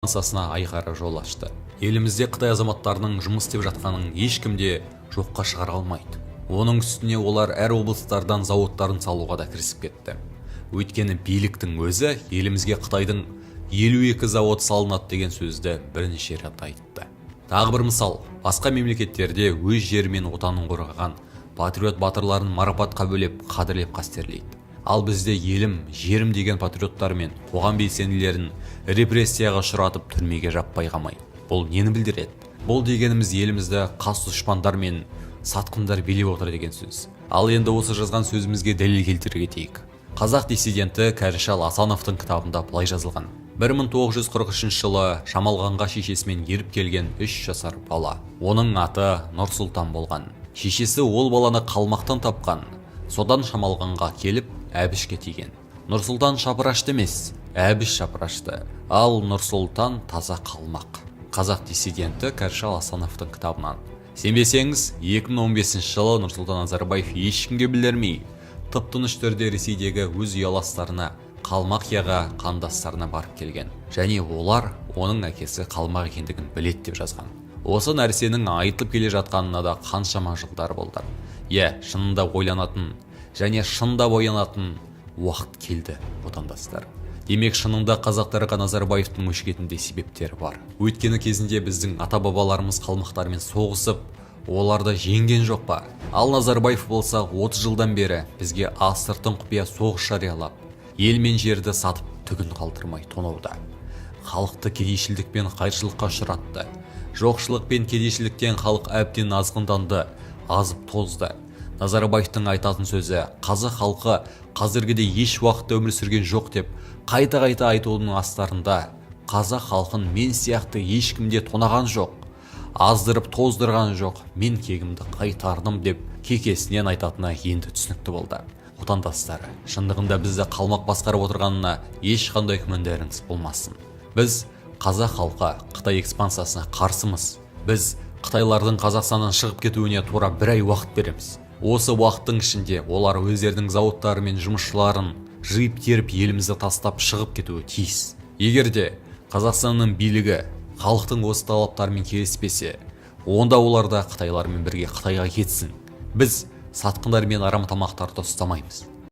ансасына айқара жол ашты. Елімізде Қытай азаматтарының жұмыс істеп жатқанын ешкімде жоққа шығара алмайды. Оның үстіне олар әр облыстардан зауыттарын салуға да кірісіп кетті. Өйткені биліктің өзі елімізге Қытайдың 52 зауыт салынады деген сөзді бірнеше рет айтты. Тағы бір мысал, басқа мемлекеттерде өз жері мен отанын қорғаған патриот батырларын марапатқа бөлеп, қадірлеп қастерлейді. Ал бізде елім, жерім деген патриоттар мен қоғам белсенділерін репрессияға ұшыратып түрмеге жаппай қамайды. Бұл нені білдіреді? Бұл дегеніміз елімізді қас дұшпандар мен сатқындар билеп отыр деген сөз. Ал енді осы жазған сөзімізге дәлел келтіре кетейік. Қазақ диссиденті Кәрішал Асановтың кітабында былай жазылған. 1943 жылы Шамалғанға шешесімен еріп келген 3 жасар бала. Оның аты Нұрсұлтан болған. Шешесі ол баланы қалмақтан тапқан. Содан Шамалғанға келіп Әбішке тиген. Нұрсұлтан шапырашты емес, Әбіш шапырашты. Ал Нұрсұлтан таза қалмақ. Қазақ диссиденті Кәрішал Асановтың кітабынан. Сенбесеңіз, 2015 жылы Нұрсұлтан Назарбаев ешкімге білдірмей, тып-тыныш түрде Ресейдегі өз ұяластарына, Қалмақияға қандастарына барып келген. Және олар оның әкесі қалмақ екендігін біледі деп жазған. Осы нәрсенің айтылып келе жатқанына да қаншама жылдар болды. Шынында ойланатын және шындап оянатын уақыт келді, отандастар. Демек, шынында қазақтарға Назарбаевтың өшігетінде себептері бар. Өйткені кезінде біздің ата-бабаларымыз қалмақтармен соғысып, оларды жеңген жоқ па? Ал Назарбаев болса 30 жылдан бері бізге астыртын құпия соғыс жариялап, ел мен жерді сатып түгін қалдырмай тонауда. Халықты кедейшілдік пен қайыршылыққа ұшыратты. Жоқшылық пен кедейшіліктен халық әбден азғынданды, азып тозды. Назарбаевтың айтатын сөзі, қазақ халқы қазіргіде еш уақытта өмір сүрген жоқ деп қайта-қайта айтудың астарында қазақ халқын мен сияқты ешкімде тонаған жоқ, аздырып тоздырған жоқ, мен кегімді қайтардым деп кекесінен айтатыны енді түсінікті болды. Отандастары, шындығында бізді қалмақ басқарып отырғанына ешқандай күмәндарыңыз болмасын. Біз қазақ халқы Қытай экспансиясына қарсымыз. Біз Қытайлардың Қазақстаннан шығып кетуіне тура 1 ай уақыт береміз. Осы уақыттың ішінде олар өздерінің зауыттары мен жұмысшыларын жиып-теріп елімізді тастап шығып кетуі тиіс. Егер де Қазақстанның билігі халықтың осы талаптарымен келіспесе, онда олар да Қытайлармен бірге Қытайға кетсін. Біз сатқындар мен арамтамақтарды ұстамаймыз.